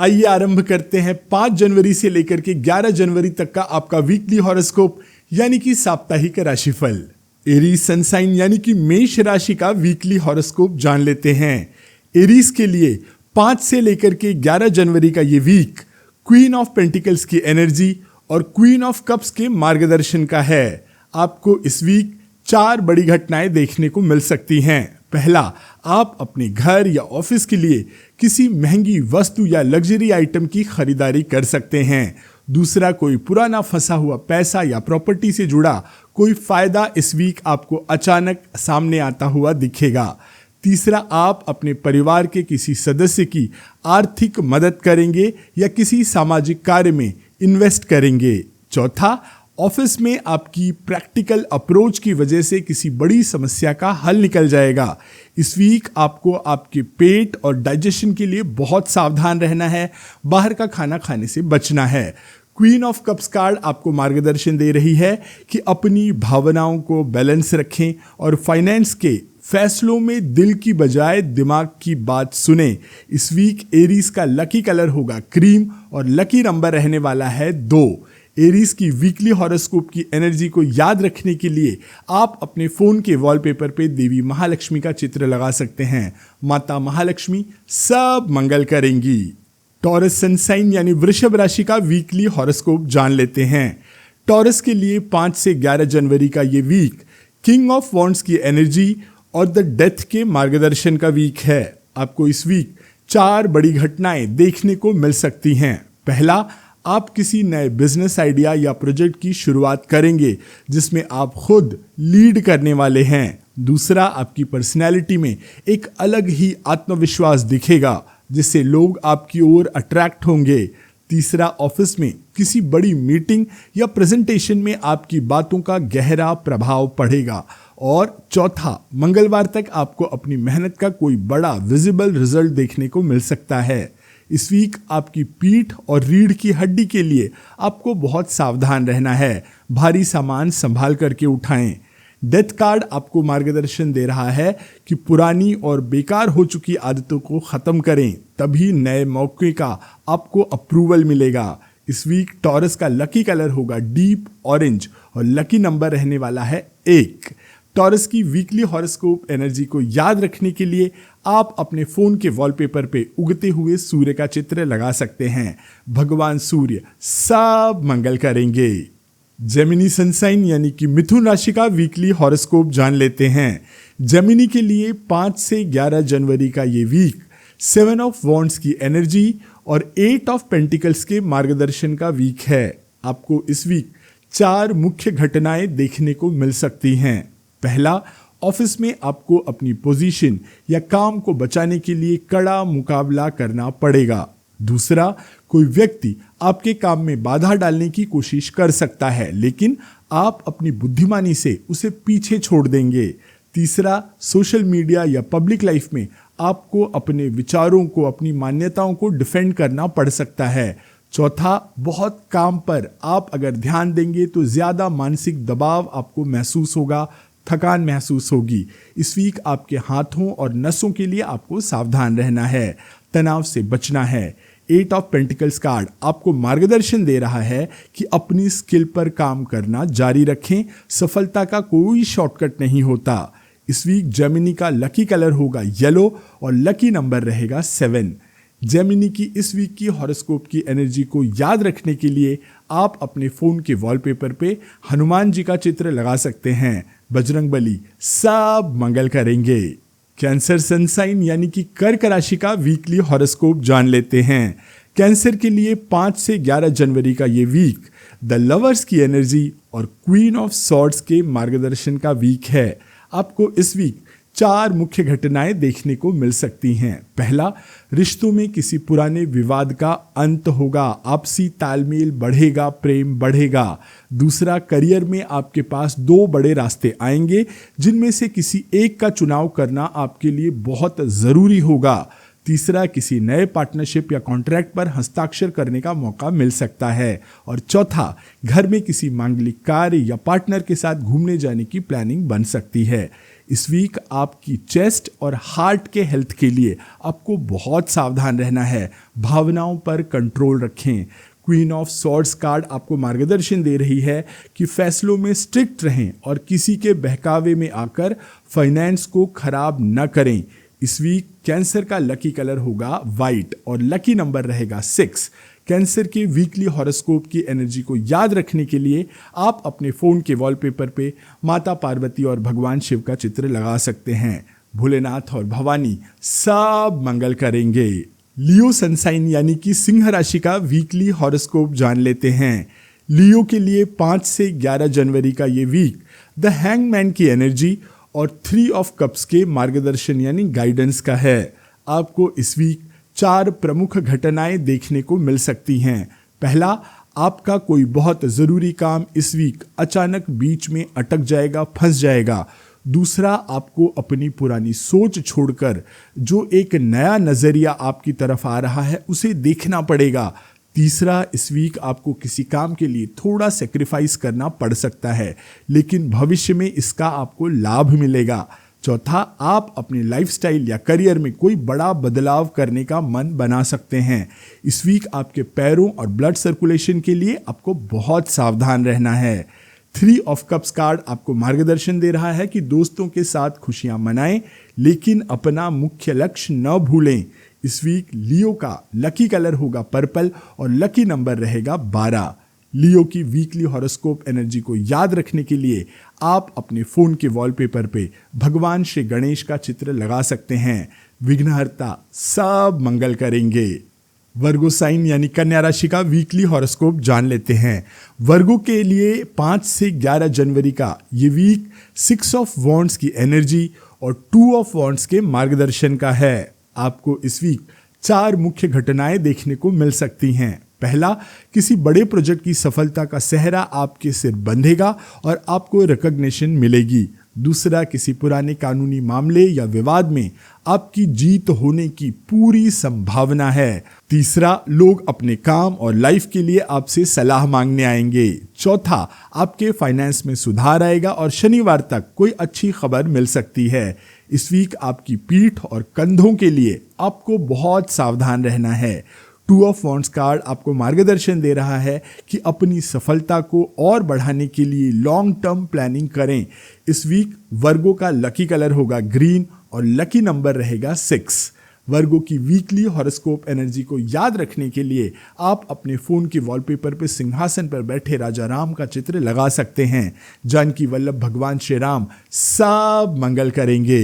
आइए आरंभ करते हैं 5 जनवरी से लेकर के 11 जनवरी तक का आपका वीकली हॉरोस्कोप यानी कि साप्ताहिक राशिफल। एरीज सन साइन यानी कि मेष राशि का वीकली हॉरोस्कोप जान लेते हैं। एरीज के लिए 5 से लेकर के 11 जनवरी का ये वीक क्वीन ऑफ पेंटिकल्स की एनर्जी और क्वीन ऑफ कप्स के मार्गदर्शन का है। आपको इस वीक 4 बड़ी घटनाएं देखने को मिल सकती हैं। पहला, आप अपने घर या ऑफिस के लिए किसी महंगी वस्तु या लग्जरी आइटम की खरीदारी कर सकते हैं। दूसरा, कोई पुराना फंसा हुआ पैसा या प्रॉपर्टी से जुड़ा कोई फायदा इस वीक आपको अचानक सामने आता हुआ दिखेगा। तीसरा, आप अपने परिवार के किसी सदस्य की आर्थिक मदद करेंगे या किसी सामाजिक कार्य में इन्वेस्ट करेंगे। चौथा, ऑफिस में आपकी प्रैक्टिकल अप्रोच की वजह से किसी बड़ी समस्या का हल निकल जाएगा। इस वीक आपको आपके पेट और डाइजेशन के लिए बहुत सावधान रहना है, बाहर का खाना खाने से बचना है। क्वीन ऑफ कप्स कार्ड आपको मार्गदर्शन दे रही है कि अपनी भावनाओं को बैलेंस रखें और फाइनेंस के फैसलों में दिल की बजाय दिमाग की बात सुने। इस वीक एरीज का लकी कलर होगा क्रीम और लकी नंबर रहने वाला है 2। एरीज की वीकली हॉरोस्कोप की एनर्जी को याद रखने के लिए आप अपने फोन के वॉलपेपर पे देवी महालक्ष्मी का चित्र लगा सकते हैं। माता महालक्ष्मी सब मंगल करेंगी। टॉरस सन साइन यानी वृषभ राशि का वीकली हॉरोस्कोप जान लेते हैं। टॉरस के लिए 5 से 11 जनवरी का ये वीक किंग ऑफ वॉन्ड्स की एनर्जी और द डेथ के मार्गदर्शन का वीक है। आपको इस वीक 4 बड़ी घटनाएं देखने को मिल सकती हैं। पहला, आप किसी नए बिजनेस आइडिया या प्रोजेक्ट की शुरुआत करेंगे जिसमें आप खुद लीड करने वाले हैं। दूसरा, आपकी पर्सनैलिटी में एक अलग ही आत्मविश्वास दिखेगा जिससे लोग आपकी ओर अट्रैक्ट होंगे। तीसरा, ऑफिस में किसी बड़ी मीटिंग या प्रेजेंटेशन में आपकी बातों का गहरा प्रभाव पड़ेगा। और चौथा, मंगलवार तक आपको अपनी मेहनत का कोई बड़ा विजिबल रिजल्ट देखने को मिल सकता है। इस वीक आपकी पीठ और रीढ़ की हड्डी के लिए आपको बहुत सावधान रहना है। भारी सामान संभाल करके उठाएं। डेथ कार्ड आपको मार्गदर्शन दे रहा है कि पुरानी और बेकार हो चुकी आदतों को खत्म करें, तभी नए मौके का आपको अप्रूवल मिलेगा। इस वीक टॉरस का लकी कलर होगा डीप ऑरेंज और लकी नंबर रहने वाला है 1। टॉरस की वीकली हॉरोस्कोप एनर्जी को याद रखने के लिए आप अपने फोन के वॉलपेपर पे उगते हुए सूर्य का चित्र लगा सकते हैं। भगवान सूर्य सब मंगल करेंगे। जेमिनी सन साइन यानी कि मिथुन राशि का वीकली हॉरोस्कोप जान लेते हैं। जेमिनी के लिए 5 से 11 जनवरी का ये वीक 7 ऑफ वॉन्ड्स की एनर्जी और 8 ऑफ पेंटिकल्स के मार्गदर्शन का वीक है। आपको इस वीक 4 मुख्य घटनाएं देखने को मिल सकती हैं। पहला, ऑफिस में आपको अपनी पोजीशन या काम को बचाने के लिए कड़ा मुकाबला करना पड़ेगा। दूसरा, कोई व्यक्ति आपके काम में बाधा डालने की कोशिश कर सकता है, लेकिन आप अपनी बुद्धिमानी से उसे पीछे छोड़ देंगे। तीसरा, सोशल मीडिया या पब्लिक लाइफ में आपको अपने विचारों को, अपनी मान्यताओं को डिफेंड करना पड़ सकता है। चौथा, बहुत काम पर आप अगर ध्यान देंगे तो ज्यादा मानसिक दबाव आपको महसूस होगा, थकान महसूस होगी। इस वीक आपके हाथों और नसों के लिए आपको सावधान रहना है, तनाव से बचना है। 8 ऑफ पेंटिकल्स कार्ड आपको मार्गदर्शन दे रहा है कि अपनी स्किल पर काम करना जारी रखें। सफलता का कोई शॉर्टकट नहीं होता। इस वीक जेमिनी का लकी कलर होगा येलो और लकी नंबर रहेगा 7। जेमिनी की इस वीक की हॉरोस्कोप की एनर्जी को याद रखने के लिए आप अपने फोन के वॉलपेपर पे हनुमान जी का चित्र लगा सकते हैं। बजरंगबली सब मंगल करेंगे। कैंसर सन साइन यानी कि कर्क राशि का वीकली हॉरोस्कोप जान लेते हैं। कैंसर के लिए 5 से 11 जनवरी का ये वीक द लवर्स की एनर्जी और क्वीन ऑफ सॉर्ड्स के मार्गदर्शन का वीक है। आपको इस वीक 4 मुख्य घटनाएं देखने को मिल सकती हैं। पहला, रिश्तों में किसी पुराने विवाद का अंत होगा, आपसी तालमेल बढ़ेगा, प्रेम बढ़ेगा। दूसरा, करियर में आपके पास 2 बड़े रास्ते आएंगे जिनमें से किसी एक का चुनाव करना आपके लिए बहुत जरूरी होगा। तीसरा, किसी नए पार्टनरशिप या कॉन्ट्रैक्ट पर हस्ताक्षर करने का मौका मिल सकता है। और चौथा, घर में किसी मांगलिक कार्य या पार्टनर के साथ घूमने जाने की प्लानिंग बन सकती है। इस वीक आपकी चेस्ट और हार्ट के हेल्थ के लिए आपको बहुत सावधान रहना है। भावनाओं पर कंट्रोल रखें। क्वीन ऑफ स्वॉर्ड्स कार्ड आपको मार्गदर्शन दे रही है कि फैसलों में स्ट्रिक्ट रहें और किसी के बहकावे में आकर फाइनेंस को खराब न करें। इस वीक कैंसर का लकी कलर होगा वाइट और लकी नंबर रहेगा 6। कैंसर के वीकली हॉरोस्कोप की एनर्जी को याद रखने के लिए आप अपने फोन के वॉलपेपर पे माता पार्वती और भगवान शिव का चित्र लगा सकते हैं। भोलेनाथ और भवानी सब मंगल करेंगे। लियो सनसाइन यानी कि सिंह राशि का वीकली हॉरोस्कोप जान लेते हैं। लियो के लिए 5 से 11 जनवरी का ये वीक द हैंगमैन की एनर्जी और 3 ऑफ कप्स के मार्गदर्शन यानी गाइडेंस का है। आपको इस वीक 4 प्रमुख घटनाएं देखने को मिल सकती हैं। पहला, आपका कोई बहुत ज़रूरी काम इस वीक अचानक बीच में अटक जाएगा, फंस जाएगा। दूसरा, आपको अपनी पुरानी सोच छोड़कर जो एक नया नज़रिया आपकी तरफ आ रहा है उसे देखना पड़ेगा। तीसरा, इस वीक आपको किसी काम के लिए थोड़ा सेक्रीफाइस करना पड़ सकता है, लेकिन भविष्य में इसका आपको लाभ मिलेगा। चौथा, आप अपने लाइफस्टाइल या करियर में कोई बड़ा बदलाव करने का मन बना सकते हैं। इस वीक आपके पैरों और ब्लड सर्कुलेशन के लिए आपको बहुत सावधान रहना है। 3 ऑफ कप्स कार्ड आपको मार्गदर्शन दे रहा है कि दोस्तों के साथ खुशियां मनाएं, लेकिन अपना मुख्य लक्ष्य न भूलें। इस वीक लियो का लकी कलर होगा पर्पल और लकी नंबर रहेगा 12। लियो की वीकली हॉरोस्कोप एनर्जी को याद रखने के लिए आप अपने फोन के वॉलपेपर पे भगवान श्री गणेश का चित्र लगा सकते हैं। विघ्नहर्ता सब मंगल करेंगे। वर्गो साइन यानी कन्या राशि का वीकली हॉरोस्कोप जान लेते हैं। वर्गो के लिए 5 से 11 जनवरी का ये वीक 6 ऑफ वॉन्ड्स की एनर्जी और 2 ऑफ वॉन्ड्स के मार्गदर्शन का है। आपको इस वीक 4 मुख्य घटनाएं देखने को मिल सकती हैं। पहला, किसी बड़े प्रोजेक्ट की सफलता का सेहरा आपके सिर बंधेगा और आपको रिकॉग्निशन मिलेगी। दूसरा, किसी पुराने कानूनी मामले या विवाद में आपकी जीत होने की पूरी संभावना है। तीसरा, लोग अपने काम और लाइफ के लिए आपसे सलाह मांगने आएंगे। चौथा, आपके फाइनेंस में सुधार आएगा और शनिवार तक कोई अच्छी खबर मिल सकती है। इस वीक आपकी पीठ और कंधों के लिए आपको बहुत सावधान रहना है। 2 ऑफ वॉन्ड्स कार्ड आपको मार्गदर्शन दे रहा है कि अपनी सफलता को और बढ़ाने के लिए लॉन्ग टर्म प्लानिंग करें। इस वीक वर्गो का लकी कलर होगा ग्रीन और लकी नंबर रहेगा 6। वर्गो की वीकली हॉरोस्कोप एनर्जी को याद रखने के लिए आप अपने फोन के वॉलपेपर पर सिंहासन पर बैठे राजा राम का चित्र लगा सकते हैं। जानकी वल्लभ भगवान श्री राम सब मंगल करेंगे।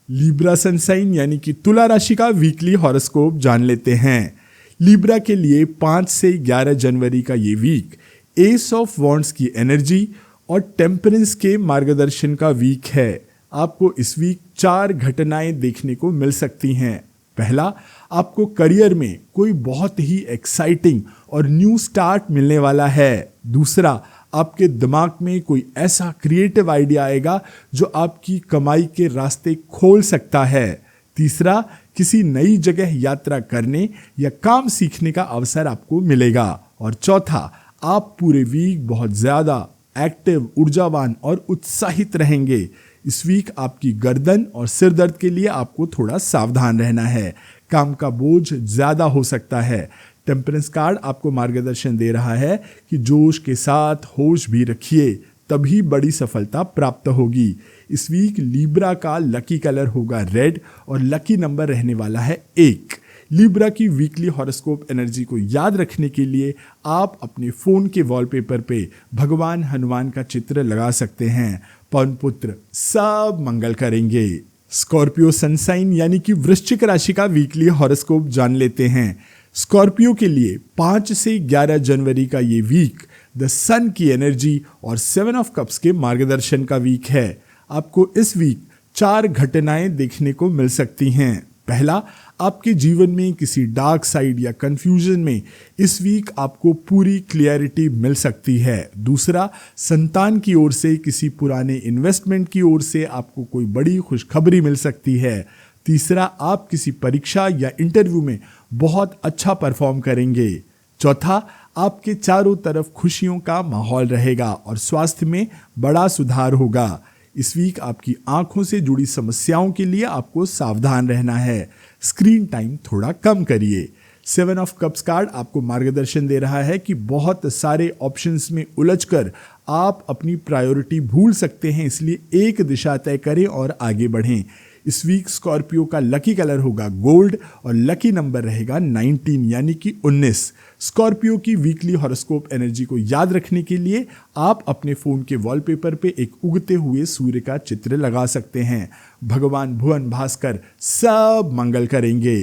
लिब्रा सनसाइन यानी कि तुला राशि का वीकली हॉरोस्कोप जान लेते हैं। लिब्रा के लिए 5 से 11 जनवरी का ये वीक एस ऑफ वॉन्ड्स की एनर्जी और टेम्परेंस के मार्गदर्शन का वीक है। आपको इस वीक 4 घटनाएं देखने को मिल सकती हैं। पहला, आपको करियर में कोई बहुत ही एक्साइटिंग और न्यू स्टार्ट मिलने वाला है। दूसरा, आपके दिमाग में कोई ऐसा क्रिएटिव आइडिया आएगा जो आपकी कमाई के रास्ते खोल सकता है। तीसरा, किसी नई जगह यात्रा करने या काम सीखने का अवसर आपको मिलेगा। और चौथा, आप पूरे वीक बहुत ज्यादा एक्टिव, ऊर्जावान और उत्साहित रहेंगे। इस वीक आपकी गर्दन और सिर दर्द के लिए आपको थोड़ा सावधान रहना है। काम का बोझ ज्यादा हो सकता है। टेम्परेंस कार्ड आपको मार्गदर्शन दे रहा है कि जोश के साथ होश भी रखिए, तभी बड़ी सफलता प्राप्त होगी। इस वीक लिब्रा का लकी कलर होगा रेड और लकी नंबर रहने वाला है 1। लिब्रा की वीकली हॉरोस्कोप एनर्जी को याद रखने के लिए आप अपने फोन के वॉलपेपर पे भगवान हनुमान का चित्र लगा सकते हैं। पवन पुत्र सब मंगल करेंगे। स्कॉर्पियो सनसाइन यानी कि वृश्चिक राशि का वीकली हॉरोस्कोप जान लेते हैं। स्कॉर्पियो के लिए 5 से 11 जनवरी का ये वीक द सन की एनर्जी और 7 ऑफ कप्स के मार्गदर्शन का वीक है। आपको इस वीक 4 घटनाएं देखने को मिल सकती हैं। पहला, आपके जीवन में किसी डार्क साइड या कंफ्यूजन में इस वीक आपको पूरी क्लियरिटी मिल सकती है। दूसरा, संतान की ओर से किसी पुराने इन्वेस्टमेंट की ओर से आपको कोई बड़ी खुशखबरी मिल सकती है। तीसरा, आप किसी परीक्षा या इंटरव्यू में बहुत अच्छा परफॉर्म करेंगे। चौथा, आपके चारों तरफ खुशियों का माहौल रहेगा और स्वास्थ्य में बड़ा सुधार होगा। इस वीक आपकी आंखों से जुड़ी समस्याओं के लिए आपको सावधान रहना है। स्क्रीन टाइम थोड़ा कम करिए। 7 ऑफ कप्स कार्ड आपको मार्गदर्शन दे रहा है कि बहुत सारे ऑप्शंस में उलझकर आप अपनी प्रायोरिटी भूल सकते हैं, इसलिए एक दिशा तय करें और आगे बढ़ें। इस वीक स्कॉर्पियो का लकी कलर होगा गोल्ड और लकी नंबर रहेगा 19 यानी कि 19। स्कॉर्पियो की वीकली हॉरोस्कोप एनर्जी को याद रखने के लिए आप अपने फोन के वॉलपेपर पे एक उगते हुए सूर्य का चित्र लगा सकते हैं। भगवान भुवन भास्कर सब मंगल करेंगे।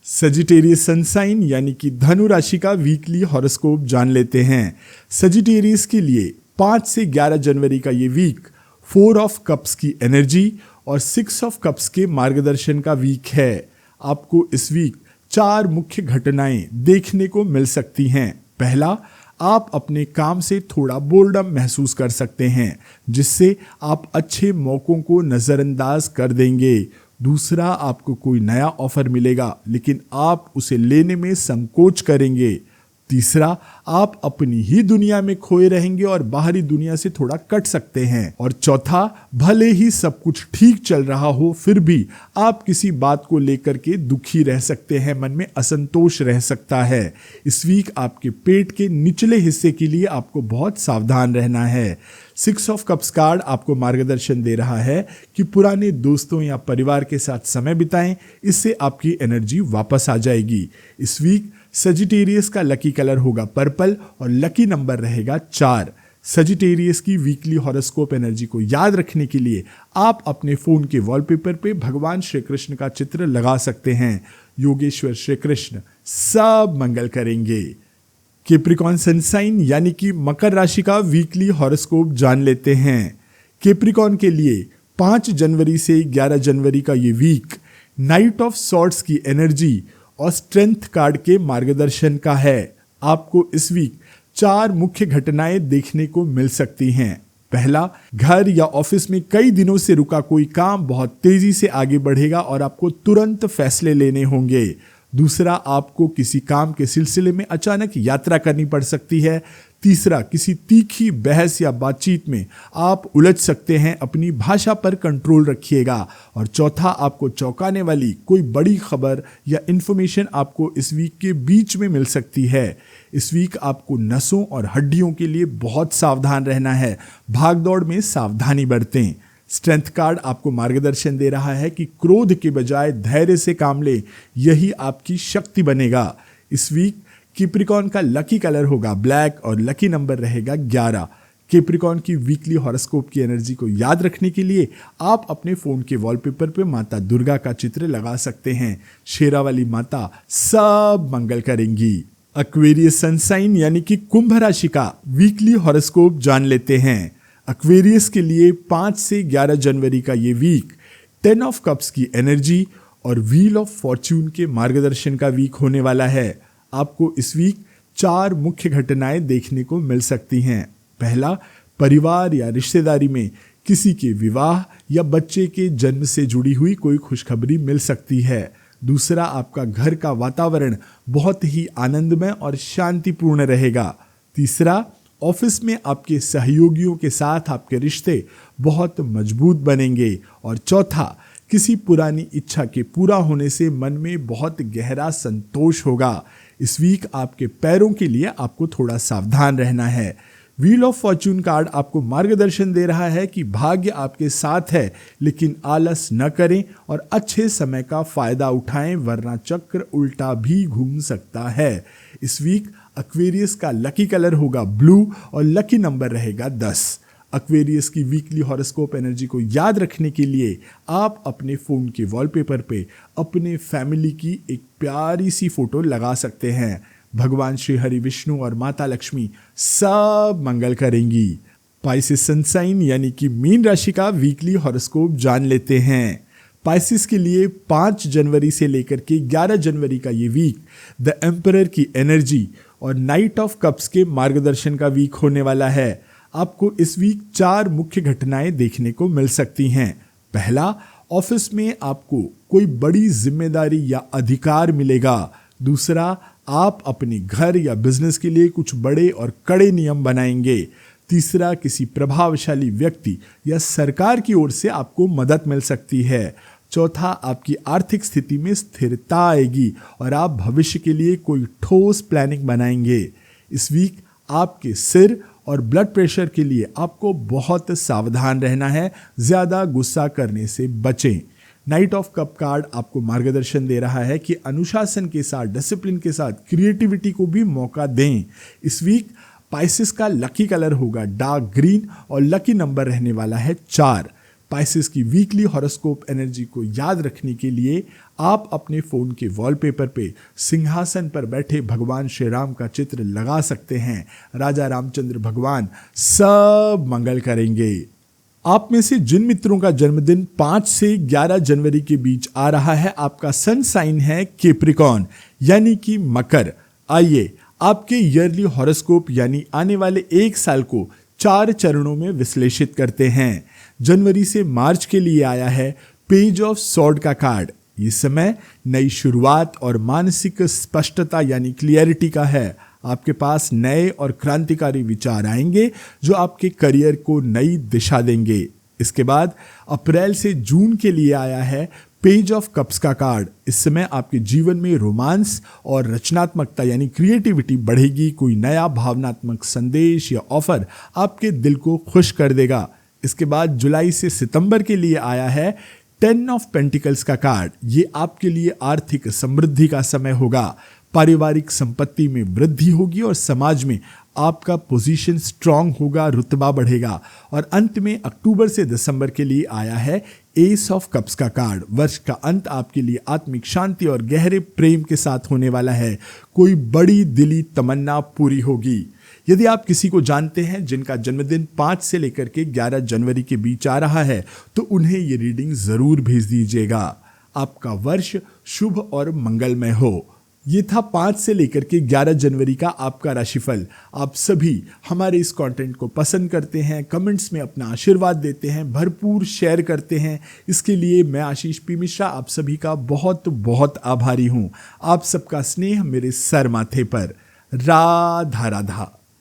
सजिटेरियस सनसाइन यानी कि धनु राशि का वीकली हॉरोस्कोप जान लेते हैं। सजिटेरियस के लिए 5 से 11 जनवरी का ये वीक 4 ऑफ कप्स की एनर्जी और 6 ऑफ कप्स के मार्गदर्शन का वीक है। आपको इस वीक 4 मुख्य घटनाएं देखने को मिल सकती हैं। पहला, आप अपने काम से थोड़ा बोर्डम महसूस कर सकते हैं, जिससे आप अच्छे मौकों को नज़रअंदाज कर देंगे। दूसरा, आपको कोई नया ऑफर मिलेगा लेकिन आप उसे लेने में संकोच करेंगे। तीसरा, आप अपनी ही दुनिया में खोए रहेंगे और बाहरी दुनिया से थोड़ा कट सकते हैं। और चौथा, भले ही सब कुछ ठीक चल रहा हो फिर भी आप किसी बात को लेकर के दुखी रह सकते हैं, मन में असंतोष रह सकता है। इस वीक आपके पेट के निचले हिस्से के लिए आपको बहुत सावधान रहना है। 6 ऑफ कप्स कार्ड आपको मार्गदर्शन दे रहा है कि पुराने दोस्तों या परिवार के साथ समय बिताएं, इससे आपकी एनर्जी वापस आ जाएगी। इस वीक सजिटेरियस का लकी कलर होगा पर्पल और लकी नंबर रहेगा 4। सजिटेरियस की वीकली हॉरोस्कोप एनर्जी को याद रखने के लिए आप अपने फोन के वॉलपेपर पे भगवान श्री कृष्ण का चित्र लगा सकते हैं। योगेश्वर श्री कृष्ण सब मंगल करेंगे। कैप्रिकॉर्न सनसाइन यानी कि मकर राशि का वीकली हॉरोस्कोप जान लेते हैं। कैप्रिकॉर्न के लिए 5 जनवरी से 11 जनवरी का ये वीक नाइट ऑफ सॉर्ड्स की एनर्जी और स्ट्रेंथ कार्ड के मार्गदर्शन का है। आपको इस वीक 4 मुख्य घटनाएं देखने को मिल सकती हैं। पहला, घर या ऑफिस में कई दिनों से रुका कोई काम बहुत तेजी से आगे बढ़ेगा और आपको तुरंत फैसले लेने होंगे। दूसरा, आपको किसी काम के सिलसिले में अचानक यात्रा करनी पड़ सकती है। तीसरा, किसी तीखी बहस या बातचीत में आप उलझ सकते हैं, अपनी भाषा पर कंट्रोल रखिएगा। और चौथा, आपको चौंकाने वाली कोई बड़ी खबर या इंफॉर्मेशन आपको इस वीक के बीच में मिल सकती है। इस वीक आपको नसों और हड्डियों के लिए बहुत सावधान रहना है। भागदौड़ में सावधानी बरतें। स्ट्रेंथ कार्ड आपको मार्गदर्शन दे रहा है कि क्रोध के बजाय धैर्य से काम लें, यही आपकी शक्ति बनेगा। इस वीक कैप्रिकॉर्न का लकी कलर होगा ब्लैक और लकी नंबर रहेगा 11। कैप्रिकॉर्न की वीकली हॉरोस्कोप की एनर्जी को याद रखने के लिए आप अपने फोन के वॉलपेपर पे माता दुर्गा का चित्र लगा सकते हैं। शेरा वाली माता सब मंगल करेंगी। एक्वेरियस सनसाइन यानी कि कुंभ राशि का वीकली हॉरोस्कोप जान लेते हैं। एक्वेरियस के लिए 5 से 11 जनवरी का ये वीक 10 ऑफ कप्स की एनर्जी और व्हील ऑफ फॉर्च्यून के मार्गदर्शन का वीक होने वाला है। आपको इस वीक 4 मुख्य घटनाएं देखने को मिल सकती हैं। पहला, परिवार या रिश्तेदारी में किसी के विवाह या बच्चे के जन्म से जुड़ी हुई कोई खुशखबरी मिल सकती है। दूसरा, आपका घर का वातावरण बहुत ही आनंदमय और शांतिपूर्ण रहेगा। तीसरा, ऑफिस में आपके सहयोगियों के साथ आपके रिश्ते बहुत मजबूत बनेंगे। और चौथा, किसी पुरानी इच्छा के पूरा होने से मन में बहुत गहरा संतोष होगा। इस वीक आपके पैरों के लिए आपको थोड़ा सावधान रहना है। व्हील ऑफ फॉर्च्यून कार्ड आपको मार्गदर्शन दे रहा है कि भाग्य आपके साथ है, लेकिन आलस न करें और अच्छे समय का फायदा उठाएं, वरना चक्र उल्टा भी घूम सकता है। इस वीक एक्वेरियस का लकी कलर होगा ब्लू और लकी नंबर रहेगा 10। एक्वेरियस की वीकली हॉरोस्कोप एनर्जी को याद रखने के लिए आप अपने फोन के वॉलपेपर पे अपने फैमिली की एक प्यारी सी फोटो लगा सकते हैं। भगवान श्री हरि विष्णु और माता लक्ष्मी सब मंगल करेंगी। पाइसेस सनसाइन यानी कि मीन राशि का वीकली हॉरोस्कोप जान लेते हैं। पाइसेस के लिए 5 जनवरी से लेकर के 11 जनवरी का ये वीक द एम्परर की एनर्जी और नाइट ऑफ कप्स के मार्गदर्शन का वीक होने वाला है। आपको इस वीक 4 मुख्य घटनाएं देखने को मिल सकती हैं। पहला, ऑफिस में आपको कोई बड़ी जिम्मेदारी या अधिकार मिलेगा। दूसरा, आप अपने घर या बिजनेस के लिए कुछ बड़े और कड़े नियम बनाएंगे। तीसरा, किसी प्रभावशाली व्यक्ति या सरकार की ओर से आपको मदद मिल सकती है। चौथा, आपकी आर्थिक स्थिति में स्थिरता आएगी और आप भविष्य के लिए कोई ठोस प्लानिंग बनाएंगे। इस वीक आपके सिर और ब्लड प्रेशर के लिए आपको बहुत सावधान रहना है, ज़्यादा गुस्सा करने से बचें। नाइट ऑफ कप कार्ड आपको मार्गदर्शन दे रहा है कि अनुशासन के साथ, डिसिप्लिन के साथ क्रिएटिविटी को भी मौका दें। इस वीक पाइसेस का लकी कलर होगा डार्क ग्रीन और लकी नंबर रहने वाला है 4। पाइसेस की वीकली हॉरोस्कोप एनर्जी को याद रखने के लिए आप अपने फ़ोन के वॉलपेपर पे सिंहासन पर बैठे भगवान श्री राम का चित्र लगा सकते हैं। राजा रामचंद्र भगवान सब मंगल करेंगे। आप में से जिन मित्रों का जन्मदिन 5 से 11 जनवरी के बीच आ रहा है, आपका सन साइन है कैप्रिकॉर्न यानी कि मकर। आइए आपके ईयरली हॉरोस्कोप यानी आने वाले एक साल को 4 चरणों में विश्लेषित करते हैं। जनवरी से मार्च के लिए आया है पेज ऑफ सॉर्ड का कार्ड। ये समय नई शुरुआत और मानसिक स्पष्टता यानी क्लियरिटी का है। आपके पास नए और क्रांतिकारी विचार आएंगे जो आपके करियर को नई दिशा देंगे। इसके बाद अप्रैल से जून के लिए आया है पेज ऑफ कप्स का कार्ड। इस समय आपके जीवन में रोमांस और रचनात्मकता यानी क्रिएटिविटी बढ़ेगी। कोई नया भावनात्मक संदेश या ऑफर आपके दिल को खुश कर देगा। इसके बाद जुलाई से सितंबर के लिए आया है 10 ऑफ पेंटिकल्स का कार्ड। ये आपके लिए आर्थिक समृद्धि का समय होगा। पारिवारिक संपत्ति में वृद्धि होगी और समाज में आपका पोजीशन स्ट्रांग होगा, रुतबा बढ़ेगा। और अंत में अक्टूबर से दिसंबर के लिए आया है एस ऑफ कप्स का कार्ड। वर्ष का अंत आपके लिए आत्मिक शांति और गहरे प्रेम के साथ होने वाला है। कोई बड़ी दिली तमन्ना पूरी होगी। यदि आप किसी को जानते हैं जिनका जन्मदिन 5 से लेकर के 11 जनवरी के बीच आ रहा है तो उन्हें ये रीडिंग जरूर भेज दीजिएगा। आपका वर्ष शुभ और मंगलमय हो। ये था 5 से लेकर के 11 जनवरी का आपका राशिफल। आप सभी हमारे इस कंटेंट को पसंद करते हैं, कमेंट्स में अपना आशीर्वाद देते हैं, भरपूर शेयर करते हैं। इसके लिए मैं आशीष पी मिश्रा आप सभी का बहुत बहुत आभारी हूँ। आप सबका स्नेह मेरे सर माथे पर। राधा राधा।